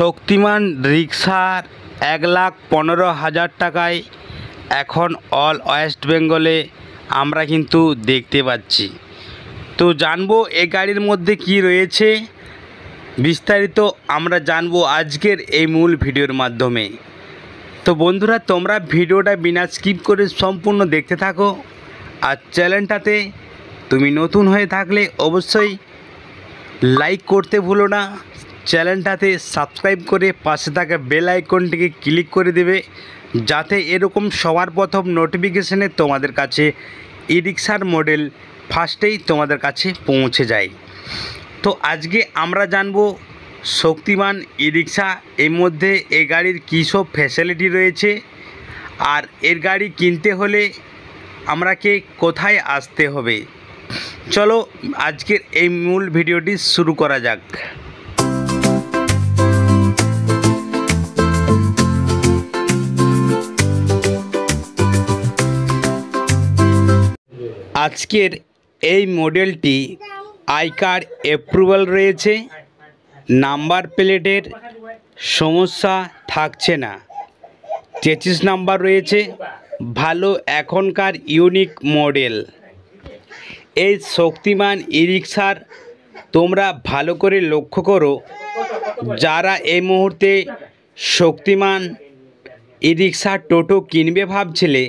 শক্তিমান রিক্সার 1,15,000 টাকায় এখন অল ওয়েস্ট বেঙ্গলে আমরা কিন্তু দেখতে পাচ্ছি। তো জানবো এই গাড়ির মধ্যে কি রয়েছে বিস্তারিত আমরা জানবো আজকের এই মূল ভিডিওর মাধ্যমে। তো বন্ধুরা, তোমরা ভিডিওটা বিনা স্কিপ করে সম্পূর্ণ দেখতে থাকো। আর চ্যানেলটাতে তুমি নতুন হয়ে থাকলে অবশ্যই লাইক করতে ভুলো না, চ্যানেলটাতে সাবস্ক্রাইব করে পাশে থাকা বেল আইকনটিকে ক্লিক করে দেবে, যাতে এরকম সবার প্রথম নোটিফিকেশনে তোমাদের কাছে ই রিক্সার মডেল ফার্স্টেই তোমাদের কাছে পৌঁছে যায়। তো আজকে আমরা জানবো শক্তিমান ই রিক্সা, এর মধ্যে এই গাড়ির কী সব ফ্যাসিলিটি রয়েছে, আর এর গাড়ি কিনতে হলে আমরাকে কোথায় আসতে হবে। চলো আজকের এই মূল ভিডিওটি শুরু করা যাক। আজকের এই মডেলটি আই কার্ড অ্যাপ্রুভাল রয়েছে, নাম্বার প্লেটের সমস্যা থাকছে না, চেসিস নাম্বার রয়েছে ভালো, এখনকার ইউনিক মডেল। এই শক্তিমান ই রিক্সার তোমরা ভালো করে লক্ষ্য করো, যারা এই মুহূর্তে শক্তিমান ই রিক্সা টোটো কিনবে ভাবছিলে,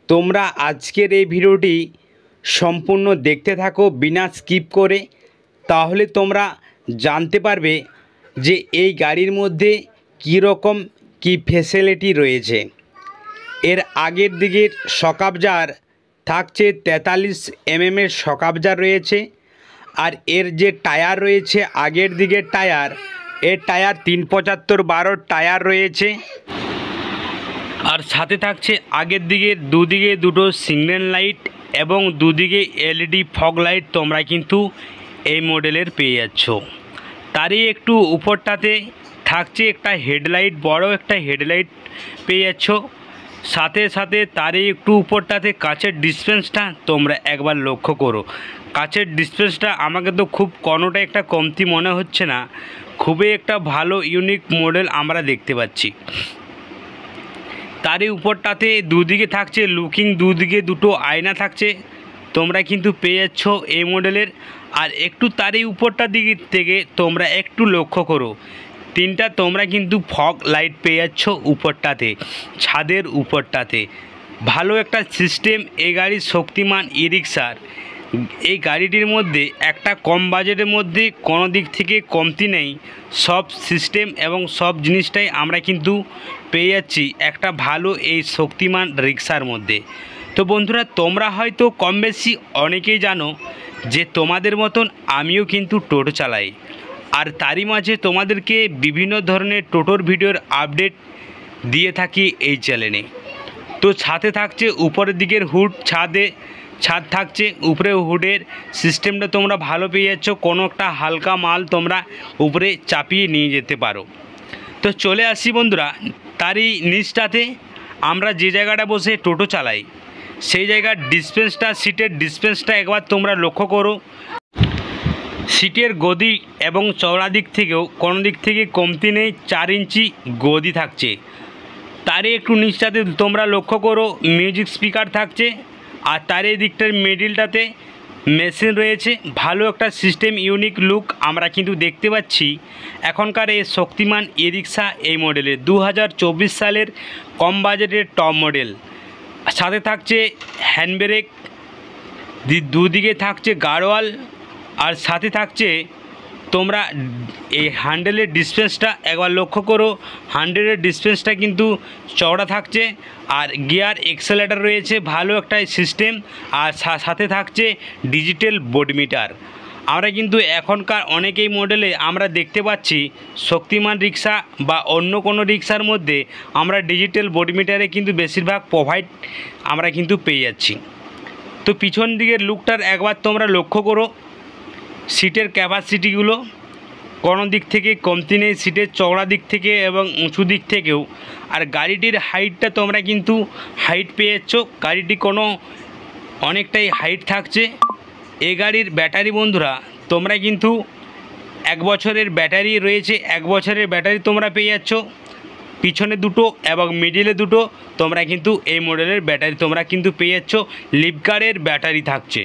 তোমরা আজকের এই ভিডিওটি সম্পূর্ণ দেখতে থাকো বিনা স্কিপ করে, তাহলে তোমরা জানতে পারবে যে এই গাড়ির মধ্যে কী রকম কী ফ্যাসিলিটি রয়েছে। এর আগের দিকের শকআবজার থাকছে 43 mm শকআবজার রয়েছে, আর এর যে টায়ার রয়েছে আগের দিকের টায়ার, এর টায়ার 375/12 টায়ার রয়েছে, আর সাথে থাকছে আগের দিকের দুদিকে দুটো সিগন্যাল লাইট এবং দুদিকে এলইডি ফগ লাইট তোমরা কিন্তু এই মডেলের পেয়ে যাচ্ছ। তারই একটু উপরটাতে থাকছে একটা হেডলাইট, বড় একটা হেডলাইট পেয়ে যাচ্ছ। সাথে সাথে তারই একটু উপরটাতে কাচের ডিসপেন্সটা তোমরা একবার লক্ষ্য করো। কাচের ডিসপেন্সটা আমাকে তো খুব কোনোটা একটা কমতি মনে হচ্ছে না, খুবই একটা ভালো ইউনিক মডেল আমরা দেখতে পাচ্ছি। তারই উপরটাতে দুদিকে থাকছে লুকিং, দুদিকে দুটো আয়না থাকছে, তোমরা কিন্তু পেয়ে যাচ্ছ এই মডেলের। আর একটু তারই উপরটা দিক থেকে তোমরা একটু লক্ষ্য করো, তিনটা তোমরা কিন্তু ফগ লাইট পেয়ে যাচ্ছ উপরটাতে, ছাদের উপরটাতে। ভালো একটা সিস্টেম এই গাড়ির শক্তিমান ই রিক্সার। এই গাড়িটির মধ্যে একটা কম বাজেটের মধ্যে কোনো দিক থেকে কমতি নেই, সব সিস্টেম এবং সব জিনিসটাই আমরা কিন্তু পেয়ে যাচ্ছি একটা ভালো এই শক্তিমান রিক্সার মধ্যে। তো বন্ধুরা, তোমরা হয়তো কম বেশি অনেকেই জানো যে তোমাদের মতন আমিও কিন্তু টোটো চালাই, আর তারই মাঝে তোমাদেরকে বিভিন্ন ধরনের টোটোর ভিডিওর আপডেট দিয়ে থাকি এই চ্যানেলে। তো সাথে থাকছে উপরের দিকের হুড, ছাদ থাকছে উপরে, হুডের সিস্টেমটা তোমরা ভালো পেয়ে যাচ্ছ, কোনো একটা হালকা মাল তোমরা উপরে চাপিয়ে নিয়ে যেতে পারো। তো চলে আসি বন্ধুরা, তারই নিচটাতে আমরা যে জায়গাটা বসে টোটো চালাই সেই জায়গার ডিসপেন্সটা, সিটের ডিসপেন্সটা একবার তোমরা লক্ষ্য করো। সিটের গদি এবং চওড়া দিক থেকেও কোনো দিক থেকে কমতি নেই, 4 ইঞ্চি গদি থাকছে। তারই একটু নিচটাতে তোমরা লক্ষ্য করো মিউজিক স্পিকার থাকছে, আর তার এই দিকটার মিডিলটাতে মেশিন রয়েছে। ভালো একটা সিস্টেম, ইউনিক লুক আমরা কিন্তু দেখতে পাচ্ছি এখনকার এই শক্তিমান ই রিক্সা এই মডেলের 2024 সালের কম বাজেটের টপ মডেল। সাথে থাকছে হ্যান্ড ব্রেক, দুদিকে থাকছে গার্ডওয়াল, আর সাথে থাকছে তোমরা এই হ্যান্ডেলের ডিসপেন্সটা একবার লক্ষ্য করো, হ্যান্ডেলের ডিসপেন্সটা কিন্তু চওড়া থাকছে, আর গিয়ার এক্সেলেটার রয়েছে, ভালো একটা সিস্টেম। আর সাথে থাকছে ডিজিটাল বোর্ডমিটার। আমরা কিন্তু এখনকার অনেকেই মডেলে আমরা দেখতে পাচ্ছি শক্তিমান রিক্সা বা অন্য কোনো রিক্সার মধ্যে আমরা ডিজিটাল বোর্ডমিটারে কিন্তু বেশিরভাগ প্রোভাইড আমরা কিন্তু পেয়ে যাচ্ছি। তো পিছন দিকের লুকটার একবার তোমরা লক্ষ্য করো, সিটের ক্যাপাসিটিগুলো কোনো দিক থেকে কমতি নেই, সিটের চওড়া দিক থেকে এবং উঁচু দিক থেকেও। আর গাড়িটির হাইটটা তোমরা কিন্তু হাইট পেয়ে যাচ্ছ, গাড়িটি কোনো অনেকটাই হাইট থাকছে। এই গাড়ির ব্যাটারি বন্ধুরা তোমরা কিন্তু 1 বছরের ব্যাটারি রয়েছে, 1 বছরের ব্যাটারি তোমরা পেয়ে যাচ্ছ। পিছনে দুটো এবং মিডিলে দুটো তোমরা কিন্তু এই মডেলের ব্যাটারি তোমরা কিন্তু পেয়ে যাচ্ছ। লিপকারের ব্যাটারি থাকছে।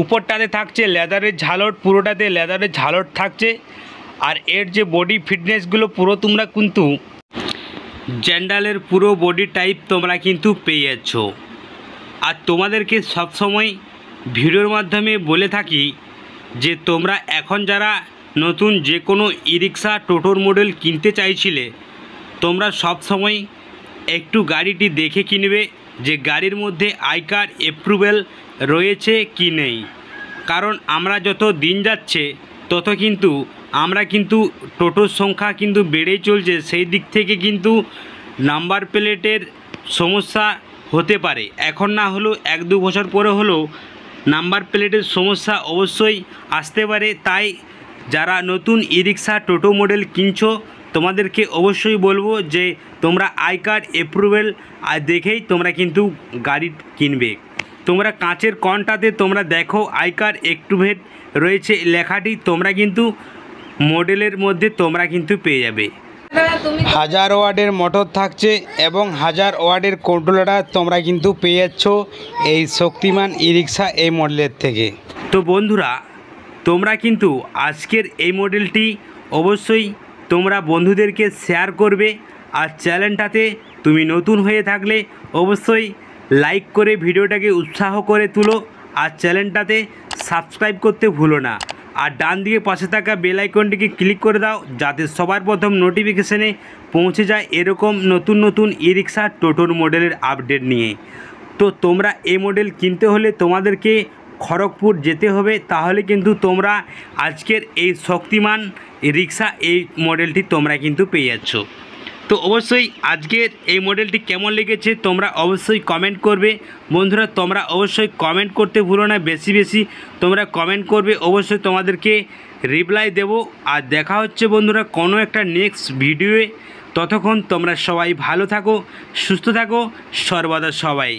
উপরটাতে থাকছে লেদারের ঝালট, পুরোটাতে লেদারের ঝালট থাকছে। আর এর যে বডি ফিটনেসগুলো পুরো তোমরা কিন্তু জ্যান্ডালের পুরো বডি টাইপ তোমরা কিন্তু পেয়ে যাচ্ছ। আর তোমাদেরকে সবসময় ভিডিওর মাধ্যমে বলে থাকি যে তোমরা এখন যারা নতুন যে কোনো ই রিক্সা টোটোর মডেল কিনতে চাইছিলে, তোমরা সব সময় একটু গাড়িটি দেখে কিনবে যে গাড়ির মধ্যে আই কার্ড অ্যাপ্রুভেল রয়েছে কি নেই। কারণ আমরা যত দিন যাচ্ছে তত কিন্তু আমরা কিন্তু টোটোর সংখ্যা কিন্তু বেড়েই চলছে, সেই দিক থেকে কিন্তু নাম্বার প্লেটের সমস্যা হতে পারে। এখন না হলেও 1-2 বছর পরে হলেও নাম্বার প্লেটের সমস্যা অবশ্যই আসতে পারে। তাই যারা নতুন ই রিক্সা টোটো মডেল কিনছো তোমাদেরকে অবশ্যই বলবো যে তোমরা আই কার্ড অ্যাপ্রুভেল দেখেই তোমরা কিন্তু গাড়ি কিনবে। তোমরা কাঁচের কনটাতে তোমরা দেখো আই কার্ড অ্যাপ্রুভেড রয়েছে লেখাটি, তোমরা কিন্তু মডেলের মধ্যে তোমরা কিন্তু পেয়ে যাবে। 1000 ওয়াটের মোটর থাকছে এবং 1000 ওয়াটের কন্ট্রোলার তোমরা কিন্তু পেয়ে যাচ্ছ এই শক্তিমান ই রিক্সা এই মডেলের থেকে। তো বন্ধুরা, তোমরা কিন্তু আজকের এই মডেলটি অবশ্যই তোমরা বন্ধুদেরকে শেয়ার করবে। আর চ্যানেলটাতে তুমি নতুন হয়ে থাকলে অবশ্যই লাইক করে ভিডিওটাকে উৎসাহ করে তুলো। আর চ্যানেলটাতে সাবস্ক্রাইব করতে ভুলো না। আর ডান দিকে পাশে থাকা বেল আইকনটিকে ক্লিক করে দাও যাতে সবার প্রথম নোটিফিকেশানে পৌঁছে যায় এরকম নতুন নতুন ই রিক্সা টোটোর মডেলের আপডেট নিয়ে। তো তোমরা এই মডেল কিনতে হলে তোমাদেরকে খড়গপুর যেতে হবে, তাহলে কিন্তু তোমরা আজকের এই শক্তিমান রিক্সা এই মডেলটি তোমরা কিন্তু পেয়ে যাচ্ছ। তো অবশ্যই আজকের এই মডেলটি কেমন লেগেছে তোমরা অবশ্যই কমেন্ট করবে। বন্ধুরা, তোমরা অবশ্যই কমেন্ট করতে ভুলো না, বেশি বেশি তোমরা কমেন্ট করবে, অবশ্যই তোমাদেরকে রিপ্লাই দেব। আর দেখা হচ্ছে বন্ধুরা কোনো একটা নেক্সট ভিডিওয়ে। ততক্ষণ তোমরা সবাই ভালো থাকো, সুস্থ থাকো, সর্বদা সবাই।